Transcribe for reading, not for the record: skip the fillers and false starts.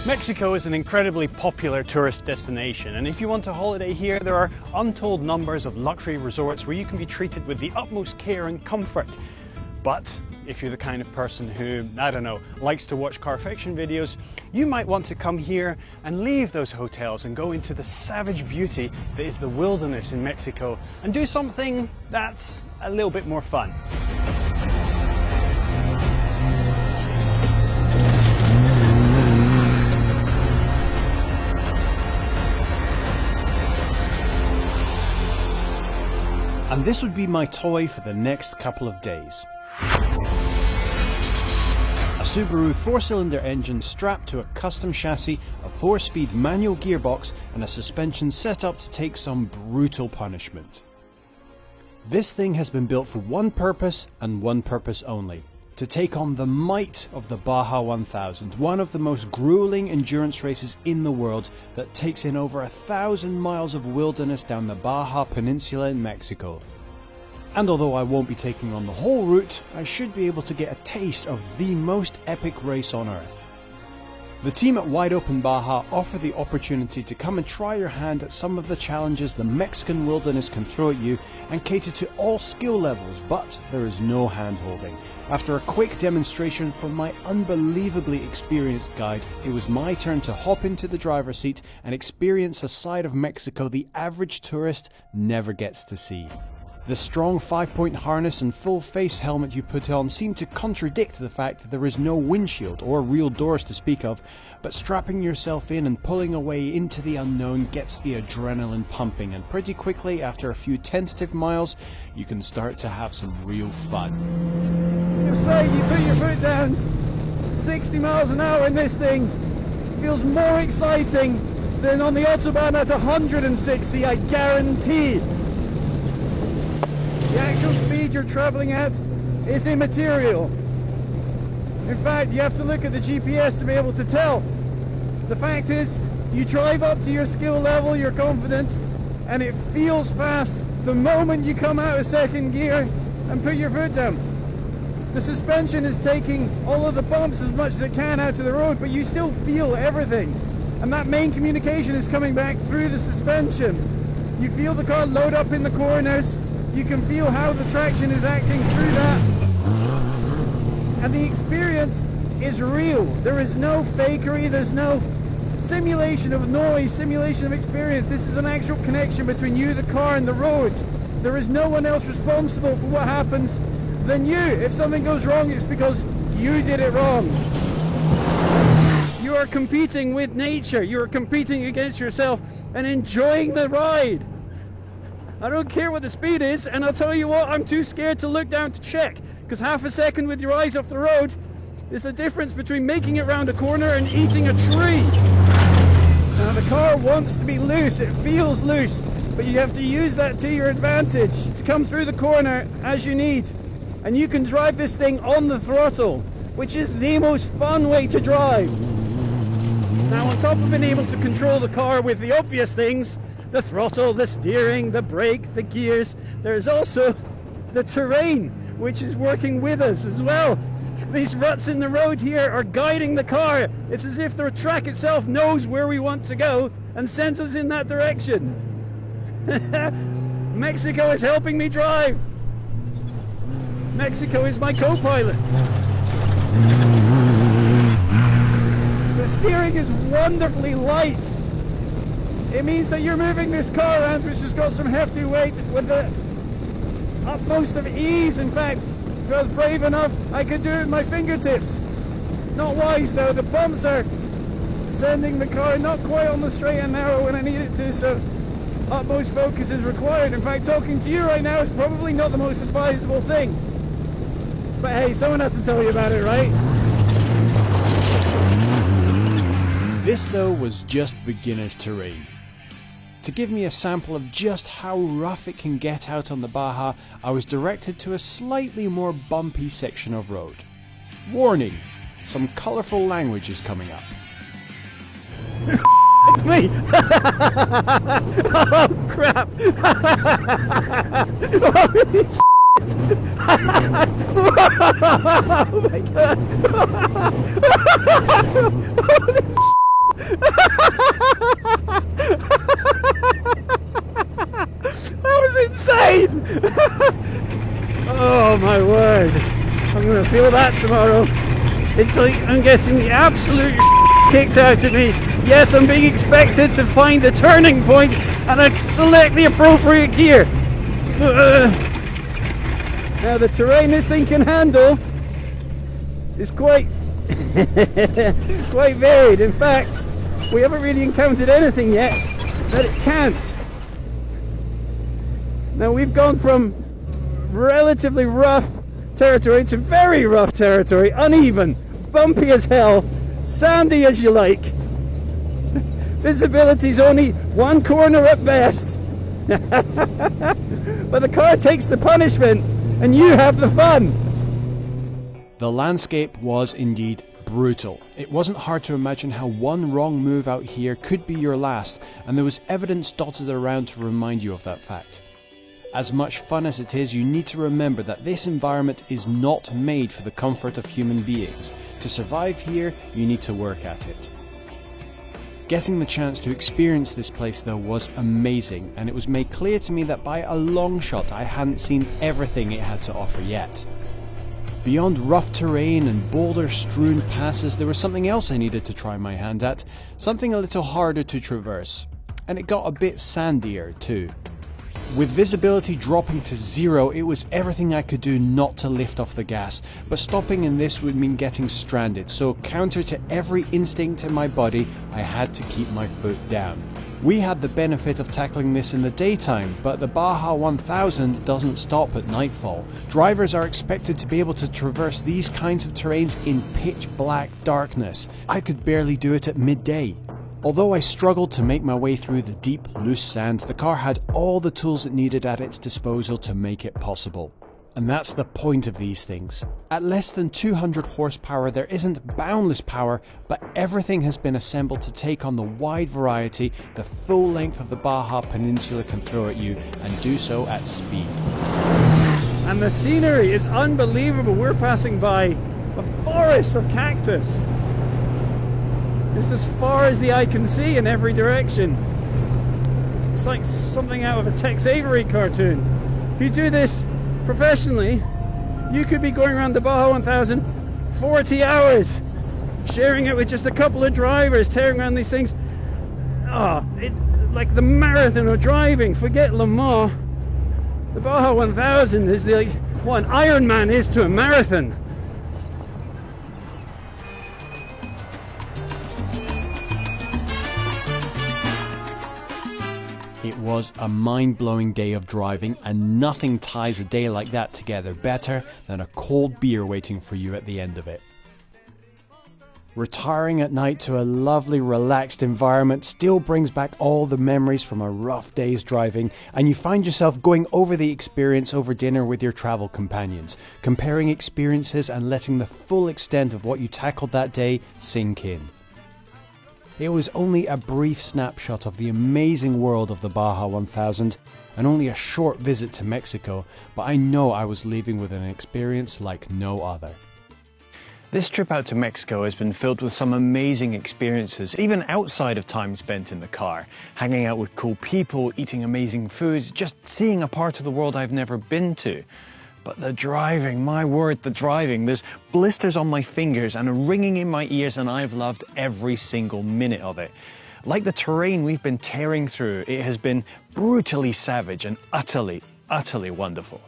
Mexico is an incredibly popular tourist destination, and if you want to holiday here, there are untold numbers of luxury resorts where you can be treated with the utmost care and comfort. But if you're the kind of person who, I don't know, likes to watch car fiction videos, you might want to come here and leave those hotels and go into the savage beauty that is the wilderness in Mexico and do something that's a little bit more fun. And this would be my toy for the next couple of days. A Subaru 4-cylinder engine strapped to a custom chassis, a 4-speed manual gearbox, and a suspension set up to take some brutal punishment. This thing has been built for one purpose and one purpose only: to take on the might of the Baja 1000, one of the most grueling endurance races in the world that takes in over 1,000 miles of wilderness down the Baja Peninsula in Mexico. And although I won't be taking on the whole route, I should be able to get a taste of the most epic race on earth. The team at Open Baja offer the opportunity to come and try your hand at some of the challenges the Mexican wilderness can throw at you and cater to all skill levels, but there is no hand-holding. After a quick demonstration from my unbelievably experienced guide, it was my turn to hop into the driver's seat and experience a side of Mexico the average tourist never gets to see. The strong 5-point harness and full face helmet you put on seem to contradict the fact that there is no windshield or real doors to speak of, but strapping yourself in and pulling away into the unknown gets the adrenaline pumping, and pretty quickly, after a few tentative miles, you can start to have some real fun. You say you put your foot down, 60 miles an hour in this thing feels more exciting than on the Autobahn at 160, I guarantee. The actual speed you're traveling at is immaterial. In fact, you have to look at the GPS to be able to tell. The fact is, you drive up to your skill level, your confidence, and it feels fast the moment you come out of second gear and put your foot down. The suspension is taking all of the bumps as much as it can out of the road, but you still feel everything. And that main communication is coming back through the suspension. You feel the car load up in the corners. You can feel how the traction is acting through that. And the experience is real. There is no fakery, there's no simulation of noise, simulation of experience. This is an actual connection between you, the car, and the road. There is no one else responsible for what happens than you. If something goes wrong, it's because you did it wrong. You are competing with nature. You are competing against yourself and enjoying the ride. I don't care what the speed is, and I'll tell you what, I'm too scared to look down to check, because half a second with your eyes off the road is the difference between making it round a corner and eating a tree. Now the car wants to be loose, it feels loose, but you have to use that to your advantage to come through the corner as you need. And you can drive this thing on the throttle, which is the most fun way to drive. Now, on top of being able to control the car with the obvious things, the throttle, the steering, the brake, the gears, there's also the terrain, which is working with us as well. These ruts in the road here are guiding the car. It's as if the track itself knows where we want to go and sends us in that direction. Mexico is helping me drive. Mexico is my co-pilot. The steering is wonderfully light. It means that you're moving this car around, which has got some hefty weight, with the utmost of ease. In fact, if I was brave enough, I could do it with my fingertips. Not wise though, the bumps are sending the car not quite on the straight and narrow when I need it to, so utmost focus is required. In fact, talking to you right now is probably not the most advisable thing. But hey, someone has to tell you about it, right? This though was just beginner's terrain. To give me a sample of just how rough it can get out on the Baja, I was directed to a slightly more bumpy section of road. Warning, some colourful language is coming up. Me! Oh crap! Holy oh my god! Holy Oh my word. I'm going to feel that tomorrow. It's like I'm getting the absolute kicked out of me. Yes, I'm being expected to find a turning point and I select the appropriate gear. Now the terrain this thing can handle is quite quite varied. In fact, we haven't really encountered anything yet that it can't. Now we've gone from relatively rough territory to very rough territory, uneven, bumpy as hell, sandy as you like. Visibility's only one corner at best. But the car takes the punishment and you have the fun. The landscape was indeed brutal. It wasn't hard to imagine how one wrong move out here could be your last, and there was evidence dotted around to remind you of that fact. As much fun as it is, you need to remember that this environment is not made for the comfort of human beings. To survive here, you need to work at it. Getting the chance to experience this place though was amazing, and it was made clear to me that by a long shot I hadn't seen everything it had to offer yet. Beyond rough terrain and boulder-strewn passes, there was something else I needed to try my hand at, something a little harder to traverse, and it got a bit sandier too. With visibility dropping to zero, it was everything I could do not to lift off the gas, but stopping in this would mean getting stranded, so counter to every instinct in my body, I had to keep my foot down. We had the benefit of tackling this in the daytime, but the Baja 1000 doesn't stop at nightfall. Drivers are expected to be able to traverse these kinds of terrains in pitch black darkness. I could barely do it at midday. Although I struggled to make my way through the deep, loose sand, the car had all the tools it needed at its disposal to make it possible. And that's the point of these things. At less than 200 horsepower, there isn't boundless power, but everything has been assembled to take on the wide variety the full length of the Baja Peninsula can throw at you, and do so at speed. And the scenery is unbelievable. We're passing by a forest of cactus. It's as far as the eye can see in every direction. It's like something out of a Tex Avery cartoon. If you do this professionally, you could be going around the Baja 1000 40 hours, sharing it with just a couple of drivers, tearing around these things. Like the marathon of driving. Forget Le Mans. The Baja 1000 is like what an Ironman is to a marathon. It was a mind-blowing day of driving, and nothing ties a day like that together better than a cold beer waiting for you at the end of it. Retiring at night to a lovely, relaxed environment still brings back all the memories from a rough day's driving, and you find yourself going over the experience over dinner with your travel companions, comparing experiences and letting the full extent of what you tackled that day sink in. It was only a brief snapshot of the amazing world of the Baja 1000 and only a short visit to Mexico, but I know I was leaving with an experience like no other. This trip out to Mexico has been filled with some amazing experiences, even outside of time spent in the car. Hanging out with cool people, eating amazing foods, just seeing a part of the world I've never been to. But the driving, my word, the driving. There's blisters on my fingers and a ringing in my ears, and I've loved every single minute of it. Like the terrain we've been tearing through, it has been brutally savage and utterly, utterly wonderful.